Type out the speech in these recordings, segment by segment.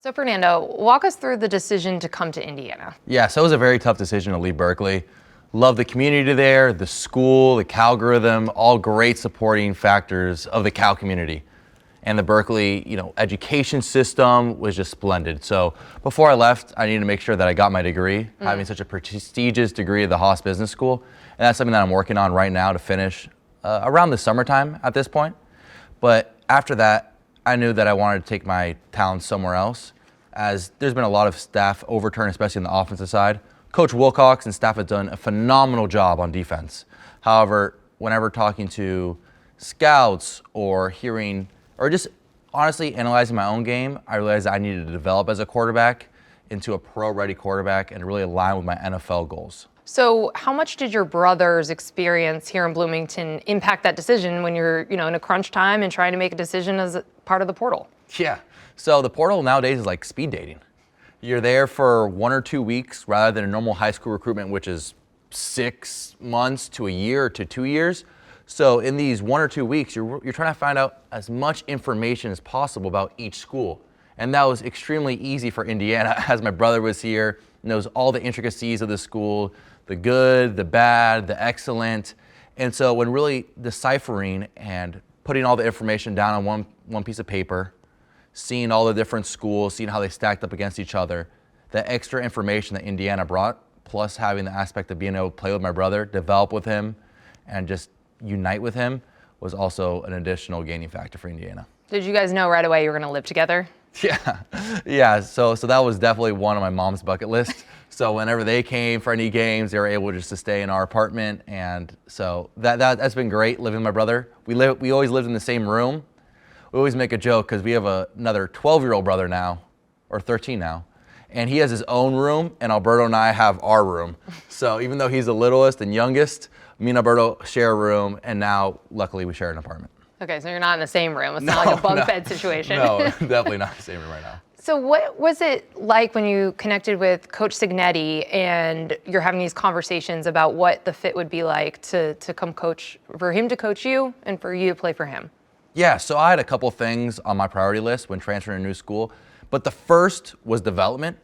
So Fernando, walk us through the decision to come to Indiana. Yeah, so it was a very tough decision to leave Berkeley. Love the community there, the school, the Calgorithm, all great supporting factors of the Cal community. And the Berkeley, education system was just splendid. So before I left, I needed to make sure that I got my degree, having such a prestigious degree at the Haas Business School. And that's something that I'm working on right now to finish around the summertime at this point. But after that, I knew that I wanted to take my talents somewhere else, as there's been a lot of staff overturn, especially on the offensive side. Coach Wilcox and staff have done a phenomenal job on defense. However, whenever talking to scouts or hearing, or just honestly analyzing my own game, I realized I needed to develop as a quarterback into a pro-ready quarterback and really align with my NFL goals. So how much did your brother's experience here in Bloomington impact that decision when you're, in a crunch time and trying to make a decision as a part of the portal? Yeah, so the portal nowadays is like speed dating. You're there for 1 or 2 weeks rather than a normal high school recruitment, which is 6 months to a year to 2 years. So in these 1 or 2 weeks, you're trying to find out as much information as possible about each school. And that was extremely easy for Indiana, as my brother was here, knows all the intricacies of the school, the good, the bad, the excellent. And so when really deciphering and putting all the information down on one piece of paper, seeing all the different schools, seeing how they stacked up against each other, the extra information that Indiana brought, plus having the aspect of being able to play with my brother, develop with him, and just unite with him, was also an additional gaining factor for Indiana. Did you guys know right away you were going to live together? Yeah. So that was definitely one of my mom's bucket list. So whenever they came for any games, they were able just to stay in our apartment, and so that's been great living with my brother. We always lived in the same room. We always make a joke because we have another 12-year-old brother now, or 13 now, and he has his own room, and Alberto and I have our room. So even though he's the littlest and youngest, me and Alberto share a room, and now luckily we share an apartment. Okay, so you're not in the same room. It's not like a bunk bed situation. No, definitely not the same room right now. So what was it like when you connected with Coach Cignetti and you're having these conversations about what the fit would be like to come coach, for him to coach you and for you to play for him? Yeah, so I had a couple things on my priority list when transferring to a new school, but the first was development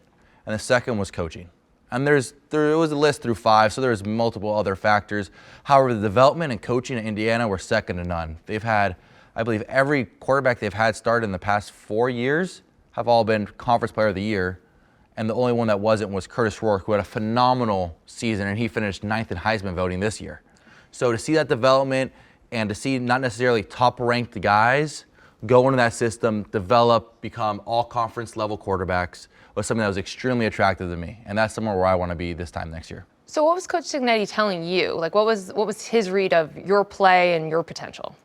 and the second was coaching. And there was a list through 5, so there's multiple other factors. However, the development and coaching at Indiana were second to none. They've had, I believe, every quarterback they've had started in the past 4 years have all been Conference Player of the Year, and the only one that wasn't was Curtis Rourke, who had a phenomenal season, and he finished 9th in Heisman voting this year. So to see that development and to see not necessarily top-ranked guys go into that system, develop, become all-conference level quarterbacks was something that was extremely attractive to me, and that's somewhere where I want to be this time next year. So what was Coach Cignetti telling you? Like, what was his read of your play and your potential?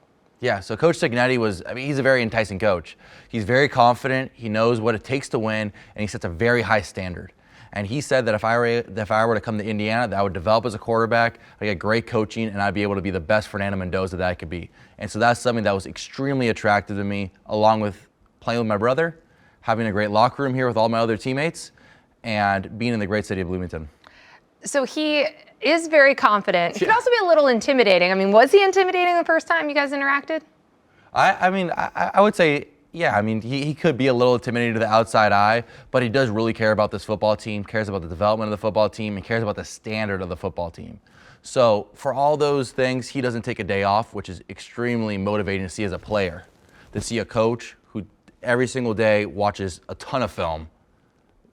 Yeah, so Coach Cignetti he's a very enticing coach. He's very confident, he knows what it takes to win, and he sets a very high standard. And he said that if I were to come to Indiana, that I would develop as a quarterback, I'd get great coaching, and I'd be able to be the best Fernando Mendoza that I could be. And so that's something that was extremely attractive to me, along with playing with my brother, having a great locker room here with all my other teammates, and being in the great city of Bloomington. So he is very confident. He could also be a little intimidating. I mean, was he intimidating the first time you guys interacted? I would say, yeah, he could be a little intimidating to the outside eye, but he does really care about this football team, cares about the development of the football team, and cares about the standard of the football team. So for all those things, he doesn't take a day off, which is extremely motivating to see as a player, to see a coach who every single day watches a ton of film,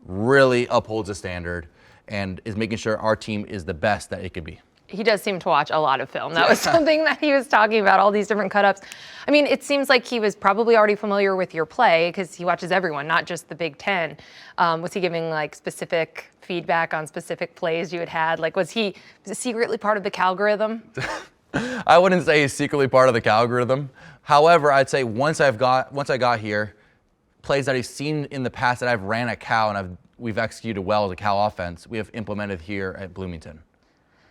really upholds the standard, and is making sure our team is the best that it could be. He does seem to watch a lot of film. That was something that he was talking about, all these different cut-ups. I mean, it seems like he was probably already familiar with your play because he watches everyone, not just the Big Ten. Was he giving like specific feedback on specific plays you had? Like, was he secretly part of the Calgorithm? I wouldn't say he's secretly part of the Calgorithm. However, I'd say once I got here, plays that he's seen in the past that I've ran at Cal and we've executed well as a Cal offense, we have implemented here at Bloomington.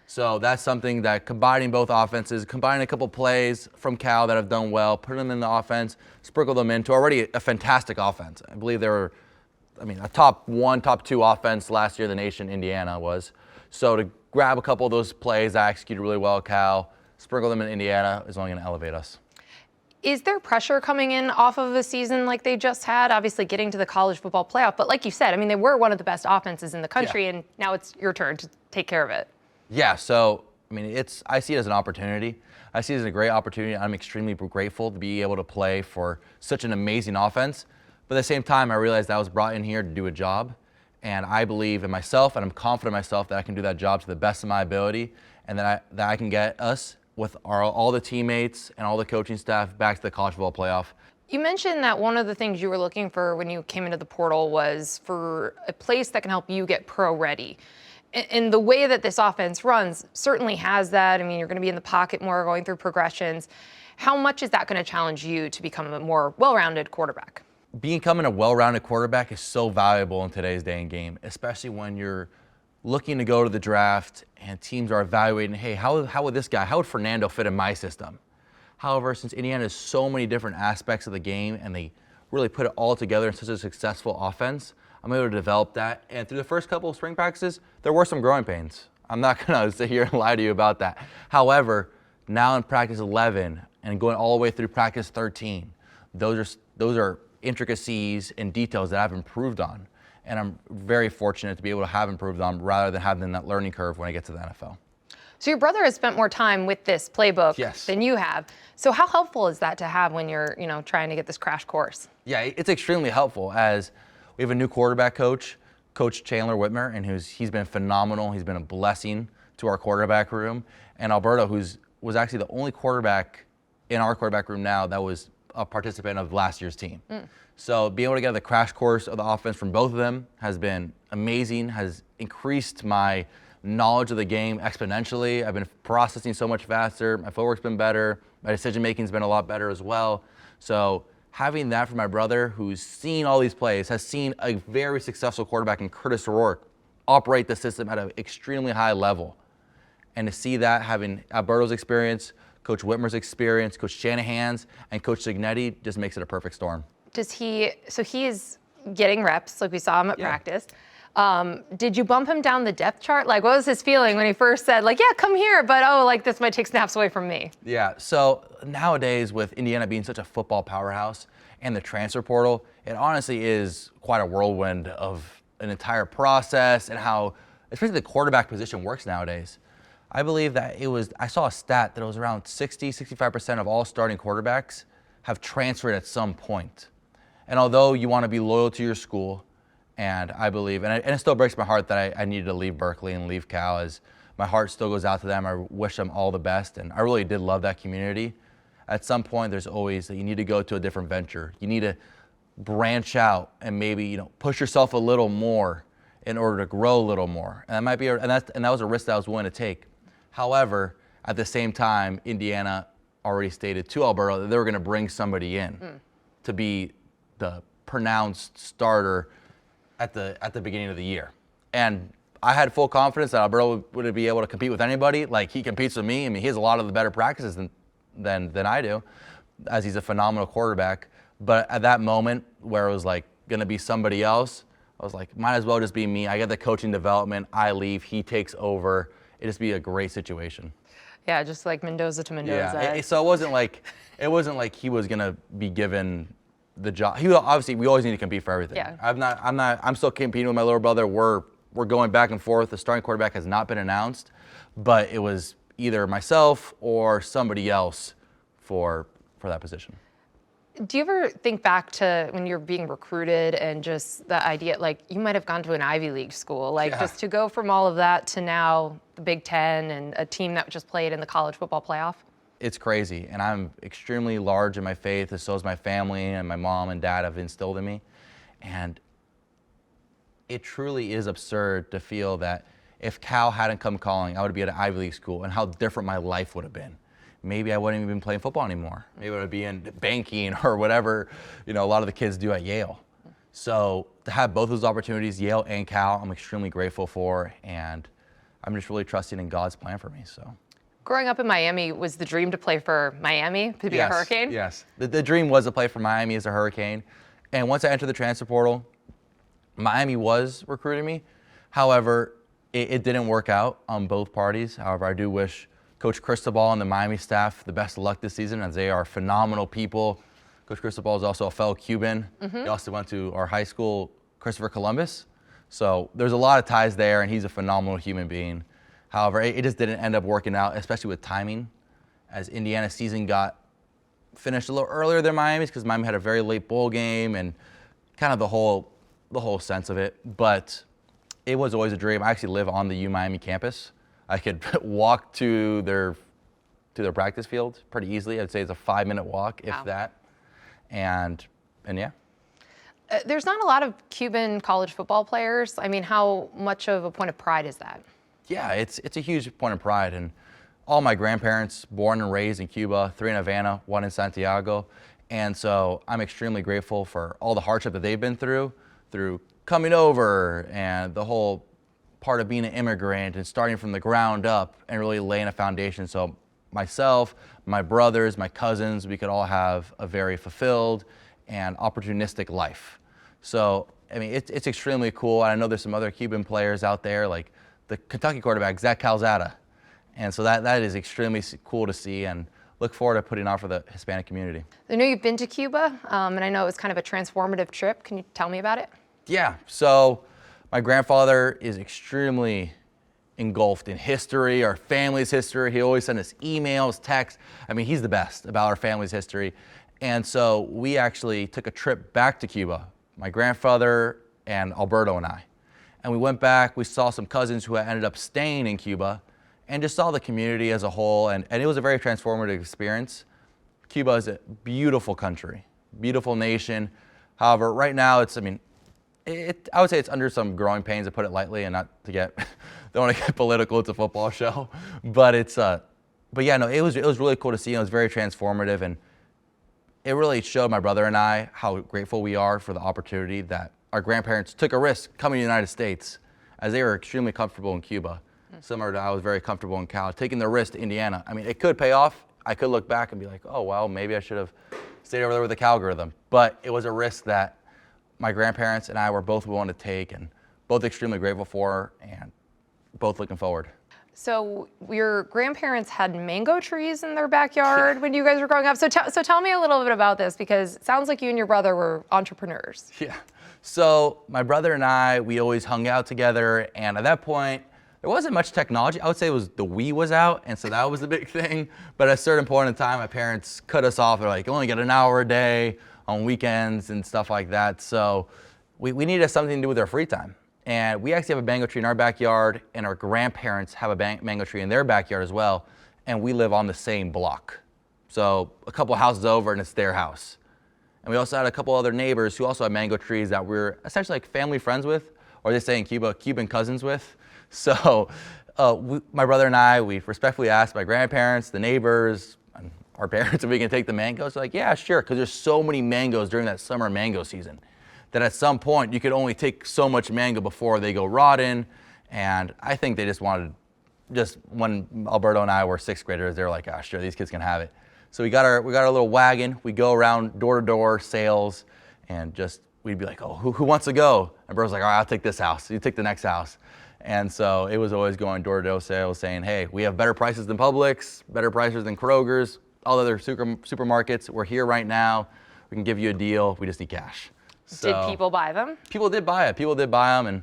So that's something that combining both offenses, combining a couple plays from Cal that have done well, put them in the offense, sprinkle them into already a fantastic offense. I believe they were, a top 1, top 2 offense last year the nation, Indiana was. So to grab a couple of those plays I executed really well at Cal, sprinkle them in Indiana is only going to elevate us. Is there pressure coming in off of a season like they just had? Obviously getting to the college football playoff, but like you said, I mean, they were one of the best offenses in the country, and now it's your turn to take care of it. Yeah, so, I mean, I see it as an opportunity. I see it as a great opportunity. I'm extremely grateful to be able to play for such an amazing offense. But at the same time, I realized I was brought in here to do a job, and I believe in myself, and I'm confident in myself that I can do that job to the best of my ability, and that I can get us with all the teammates and all the coaching staff back to the college football playoff. You mentioned that one of the things you were looking for when you came into the portal was for a place that can help you get pro ready. And the way that this offense runs certainly has that. I mean, you're going to be in the pocket more, going through progressions. How much is that going to challenge you to become a more well-rounded quarterback? Becoming a well-rounded quarterback is so valuable in today's day and game, especially when you're looking to go to the draft and teams are evaluating, hey, how would Fernando fit in my system? However, since Indiana has so many different aspects of the game and they really put it all together in such a successful offense, I'm able to develop that. And through the first couple of spring practices, there were some growing pains. I'm not going to sit here and lie to you about that. However, now in practice 11 and going all the way through practice 13, those are intricacies and details that I've improved on. And I'm very fortunate to be able to have improved on rather than having that learning curve when I get to the NFL. So your brother has spent more time with this playbook Yes. than you have. So how helpful is that to have when you're, trying to get this crash course? Yeah, it's extremely helpful as we have a new quarterback coach, Coach Chandler Whitmer, and he's been phenomenal. He's been a blessing to our quarterback room. And Alberto, was actually the only quarterback in our quarterback room now that was a participant of last year's team. So being able to get the crash course of the offense from both of them has been amazing, has increased my knowledge of the game exponentially. I've been processing so much faster. My footwork's been better. My decision-making's been a lot better as well. So having that from my brother, who's seen all these plays, has seen a very successful quarterback in Curtis O'Rourke operate the system at an extremely high level. And to see that, having Alberto's experience, Coach Whitmer's experience, Coach Shanahan's, and Coach Cignetti just makes it a perfect storm. So he is getting reps, like we saw him at practice. Did you bump him down the depth chart? Like, what was his feeling when he first said, like, yeah, come here, but this might take snaps away from me? Yeah, so nowadays with Indiana being such a football powerhouse and the transfer portal, it honestly is quite a whirlwind of an entire process and how, especially the quarterback position works nowadays. I believe that I saw a stat that it was around 65% of all starting quarterbacks have transferred at some point. And although you want to be loyal to your school, and I believe, and it still breaks my heart that I needed to leave Berkeley and leave Cal, as my heart still goes out to them. I wish them all the best, and I really did love that community. At some point, there's always that you need to go to a different venture. You need to branch out and maybe push yourself a little more in order to grow a little more. And that might be, and that was a risk that I was willing to take. However, at the same time, Indiana already stated to Alberto that they were going to bring somebody in to be the pronounced starter at the beginning of the year. And I had full confidence that Alberto would be able to compete with anybody. Like, he competes with me. I mean, he has a lot of the better practices than I do, as he's a phenomenal quarterback. But at that moment where it was like going to be somebody else, I was like, might as well just be me. I get the coaching development. I leave. He takes over. It'd just be a great situation. Yeah, just like Mendoza to Mendoza. Yeah. So it wasn't like he was going to be given the job. Obviously, we always need to compete for everything. Yeah. I'm still competing with my little brother. We're going back and forth. The starting quarterback has not been announced, but it was either myself or somebody else for that position. Do you ever think back to when you're being recruited and just the idea, like, you might have gone to an Ivy League school, like, just to go from all of that to now the Big Ten and a team that just played in the college football playoff? It's crazy, and I'm extremely large in my faith, and so is my family, and my mom and dad have instilled in me. And it truly is absurd to feel that if Cal hadn't come calling, I would be at an Ivy League school, and how different my life would have been. Maybe I wouldn't even be playing football anymore. Maybe I would be in banking or whatever, a lot of the kids do at Yale. So to have both those opportunities, Yale and Cal, I'm extremely grateful for, and I'm just really trusting in God's plan for me. So. Growing up in Miami, was the dream to play for Miami, to be a Hurricane? Yes, the dream was to play for Miami as a Hurricane. And once I entered the transfer portal, Miami was recruiting me. However, it didn't work out on both parties. However, I do wish Coach Cristobal and the Miami staff the best of luck this season, as they are phenomenal people. Coach Cristobal is also a fellow Cuban. He also went to our high school, Christopher Columbus. So there's a lot of ties there, and he's a phenomenal human being. However, it just didn't end up working out, especially with timing, as Indiana's season got finished a little earlier than Miami's, because Miami had a very late bowl game and kind of the whole sense of it. But it was always a dream. I actually live on the U Miami campus. I could walk to their practice field pretty easily. I'd say it's a 5-minute walk, if that. And yeah. There's not a lot of Cuban college football players. I mean, how much of a point of pride is that? Yeah, it's a huge point of pride. And all my grandparents, born and raised in Cuba, 3 in Havana, 1 in Santiago. And so I'm extremely grateful for all the hardship that they've been through coming over and the whole part of being an immigrant and starting from the ground up and really laying a foundation. So myself, my brothers, my cousins, we could all have a very fulfilled and opportunistic life. So, I mean, it's extremely cool. And I know there's some other Cuban players out there, like the Kentucky quarterback, Zach Calzada. And so that is extremely cool to see, and look forward to putting on for the Hispanic community. I know you've been to Cuba, and I know it was kind of a transformative trip. Can you tell me about it? Yeah, so my grandfather is extremely engulfed in history, our family's history. He always sent us emails, texts. I mean, he's the best about our family's history. And so we actually took a trip back to Cuba, my grandfather and Alberto and I. And we went back, we saw some cousins who ended up staying in Cuba, and just saw the community as a whole. And it was a very transformative experience. Cuba is a beautiful country, beautiful nation. However, right now I would say it's under some growing pains, to put it lightly, and not to get, don't want to get political, it's a football show. But yeah, no, it was really cool to see. It was very transformative, and it really showed my brother and I how grateful we are for the opportunity that our grandparents took a risk coming to the United States, as they were extremely comfortable in Cuba. Similar to I was very comfortable in Cal, taking the risk to Indiana. I mean, it could pay off. I could look back and be like, oh, well, maybe I should have stayed over there with the algorithm. But it was a risk that my grandparents and I were both willing to take, and both extremely grateful for, and both looking forward. So your grandparents had mango trees in their backyard when you guys were growing up. So tell me a little bit about this, because it sounds like you and your brother were entrepreneurs. Yeah. So my brother and I, we always hung out together, and at that point, there wasn't much technology. I would say it was the Wii was out, and so that was the big thing. But at a certain point in time, my parents cut us off. They're like, you only get an hour a day on weekends and stuff like that. So we needed something to do with our free time. And we actually have a mango tree in our backyard, and our grandparents have a mango tree in their backyard as well. And we live on the same block. So a couple houses over, and it's their house. And we also had a couple other neighbors who also had mango trees that we're essentially like family friends with, or they say in Cuba, Cuban cousins with. So my brother and I, we respectfully asked my grandparents, the neighbors, and our parents if we can take the mangoes. They're like, yeah, sure, because there's so many mangoes during that summer mango season that at some point you could only take so much mango before they go rotten. And I think they just wanted, when Alberto and I were 6th graders, they were like, ah, sure, these kids can have it. So we got our little wagon. We go around door to door sales, and we'd be like, oh, who wants to go? And Bro's like, all right, I'll take this house. You take the next house. And so it was always going door to door sales, saying, hey, we have better prices than Publix, better prices than Kroger's, all the other supermarkets. We're here right now. We can give you a deal. We just need cash. So, did people buy them? People did buy it. People did buy them,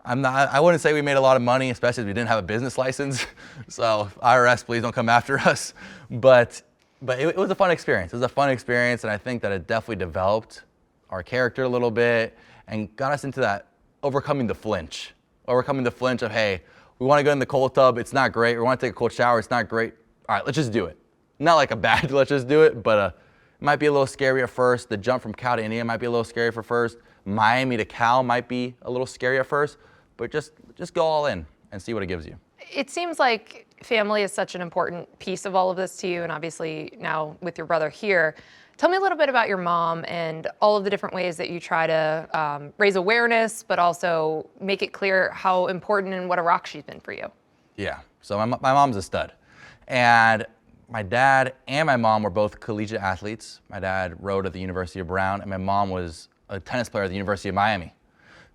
and I wouldn't say we made a lot of money, especially if we didn't have a business license. So IRS, please don't come after us. But it was a fun experience. It was a fun experience, and I think that it definitely developed our character a little bit and got us into that overcoming the flinch of, hey, we want to go in the cold tub. It's not great. We want to take a cold shower. It's not great. All right, let's just do it. Not like a bad, let's just do it, but it might be a little scary at first. The jump from Cal to India might be a little scary for first. Miami to Cal might be a little scary at first, but just go all in and see what it gives you. It seems like family is such an important piece of all of this to you, and obviously now with your brother here. Tell me a little bit about your mom and all of the different ways that you try to raise awareness, but also make it clear how important and what a rock she's been for you. Yeah, so my mom's a stud. And my dad and my mom were both collegiate athletes. My dad rowed at the University of Brown, and my mom was a tennis player at the University of Miami.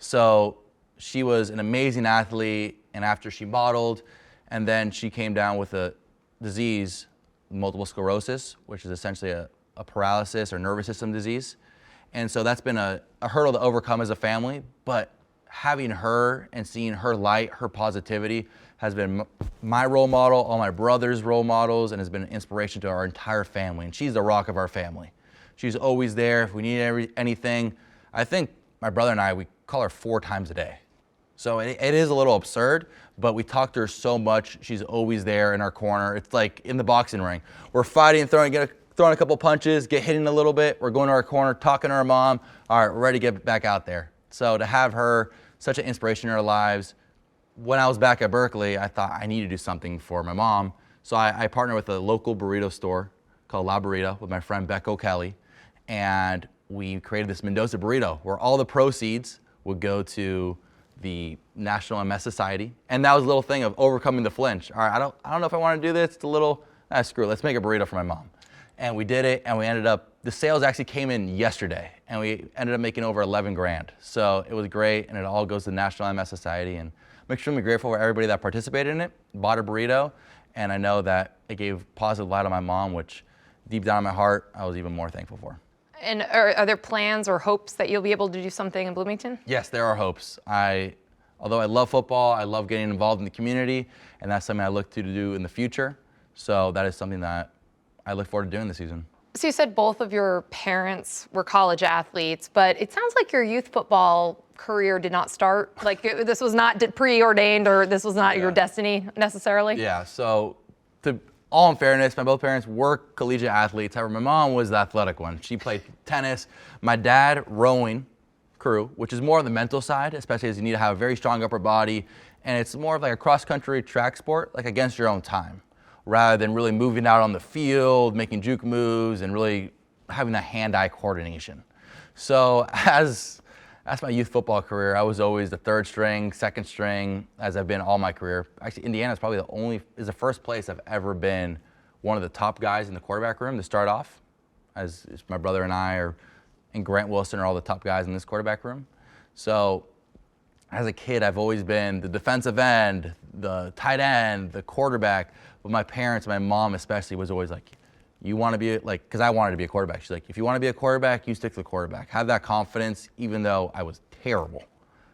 So she was an amazing athlete, and after she modeled, and then she came down with a disease, multiple sclerosis, which is essentially a paralysis or nervous system disease. And so that's been a hurdle to overcome as a family, but having her and seeing her light, her positivity has been my role model, all my brother's role models, and has been an inspiration to our entire family. And she's the rock of our family. She's always there if we need anything. I think my brother and I, we call her 4 times a day. So it is a little absurd, but we talk to her so much. She's always there in our corner. It's like in the boxing ring. We're fighting, throwing a couple punches, get hitting a little bit. We're going to our corner, talking to our mom. All right, we're ready to get back out there. So to have her, such an inspiration in our lives. When I was back at Berkeley, I thought I need to do something for my mom. So I partnered with a local burrito store called La Burrita with my friend Beck O'Kelly. And we created this Mendoza burrito where all the proceeds would go to the National MS Society. And that was a little thing of overcoming the flinch. All right, I don't know if I want to do this. It's a little, screw it, let's make a burrito for my mom. And we did it, and we ended up, the sales actually came in yesterday, and we ended up making over 11 grand. So it was great, and it all goes to the National MS Society. And I'm extremely grateful for everybody that participated in it, bought a burrito, and I know that it gave positive light on my mom, which deep down in my heart, I was even more thankful for. And are there plans or hopes that you'll be able to do something in Bloomington? Yes, there are hopes. Although I love football, I love getting involved in the community, and that's something I look to do in the future. So that is something that I look forward to doing this season. So you said both of your parents were college athletes, but it sounds like your youth football career did not start, like this was not preordained, or this was not your destiny necessarily? Yeah, so to all in fairness, my both parents were collegiate athletes. However, my mom was the athletic one. She played tennis. My dad, rowing crew, which is more on the mental side, especially as you need to have a very strong upper body. And it's more of like a cross-country track sport, like against your own time, rather than really moving out on the field, making juke moves, and really having that hand-eye coordination. So as my youth football career, I was always the third string, second string, as I've been all my career. Actually, Indiana is probably the first place I've ever been one of the top guys in the quarterback room to start off, as my brother and I and Grant Wilson are all the top guys in this quarterback room. So as a kid, I've always been the defensive end, the tight end, the quarterback. But my parents, my mom especially, was always like, you want to be like, because I wanted to be a quarterback. She's like, if you want to be a quarterback, you stick to the quarterback. Have that confidence, even though I was terrible.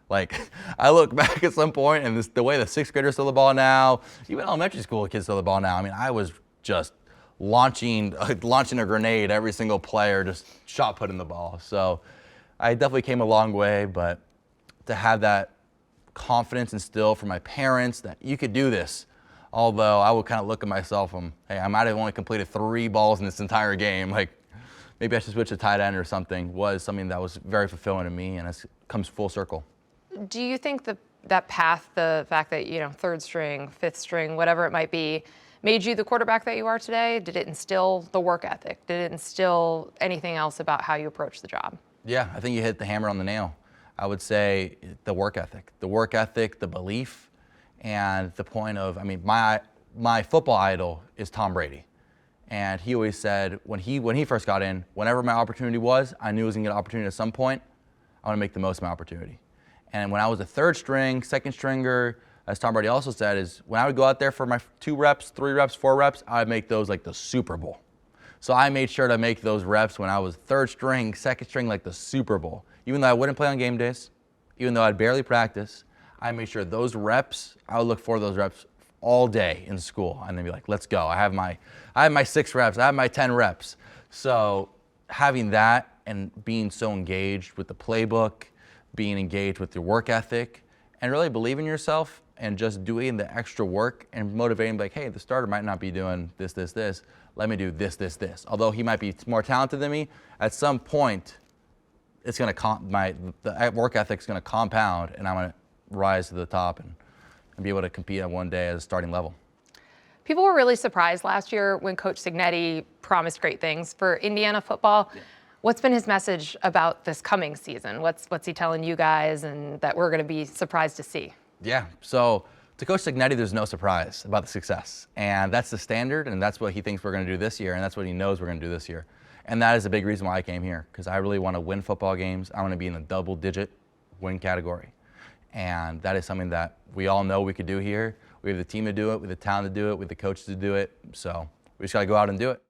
Like, I look back at some point, and the way the 6th graders throw the ball now, even elementary school kids throw the ball now. I mean, I was just launching a grenade every single player, just shot putting the ball. So I definitely came a long way, but to have that confidence instilled from my parents that you could do this. Although I would kind of look at myself and, hey, I might have only completed 3 balls in this entire game. Like, maybe I should switch to tight end or something, was something that was very fulfilling to me, and it comes full circle. Do you think that path, the fact that, 3rd string, 5th string, whatever it might be, made you the quarterback that you are today? Did it instill the work ethic? Did it instill anything else about how you approach the job? Yeah, I think you hit the hammer on the nail. I would say the work ethic, the belief, and the point of, I mean, my football idol is Tom Brady. And he always said, when he first got in, whenever my opportunity was, I knew I was gonna get an opportunity at some point, I wanna make the most of my opportunity. And when I was a 3rd string, 2nd stringer, as Tom Brady also said, is when I would go out there for my 2 reps, 3 reps, 4 reps, I'd make those like the Super Bowl. So I made sure to make those reps when I was 3rd string, 2nd string, like the Super Bowl. Even though I wouldn't play on game days, even though I'd barely practice, I made sure those reps, I would look for those reps all day in school, and then be like, let's go. I have my 6 reps, I have my 10 reps. So having that and being so engaged with the playbook, being engaged with your work ethic, and really believing in yourself and just doing the extra work and motivating, like, hey, the starter might not be doing this. Let me do this. Although he might be more talented than me, at some point, it's gonna the work ethic's gonna compound, and I'm gonna rise to the top and be able to compete at one day at a starting level. People were really surprised last year when Coach Cignetti promised great things for Indiana football. Yeah. What's been his message about this coming season? What's he telling you guys, and that we're gonna be surprised to see? Yeah, so to Coach Cignetti, there's no surprise about the success. And that's the standard, and that's what he thinks we're gonna do this year, and that's what he knows we're gonna do this year. And that is a big reason why I came here, because I really wanna win football games. I wanna be in a double-digit win category. And that is something that we all know we could do here. We have the team to do it, we have the talent to do it, we have the coaches to do it. So we just got to go out and do it.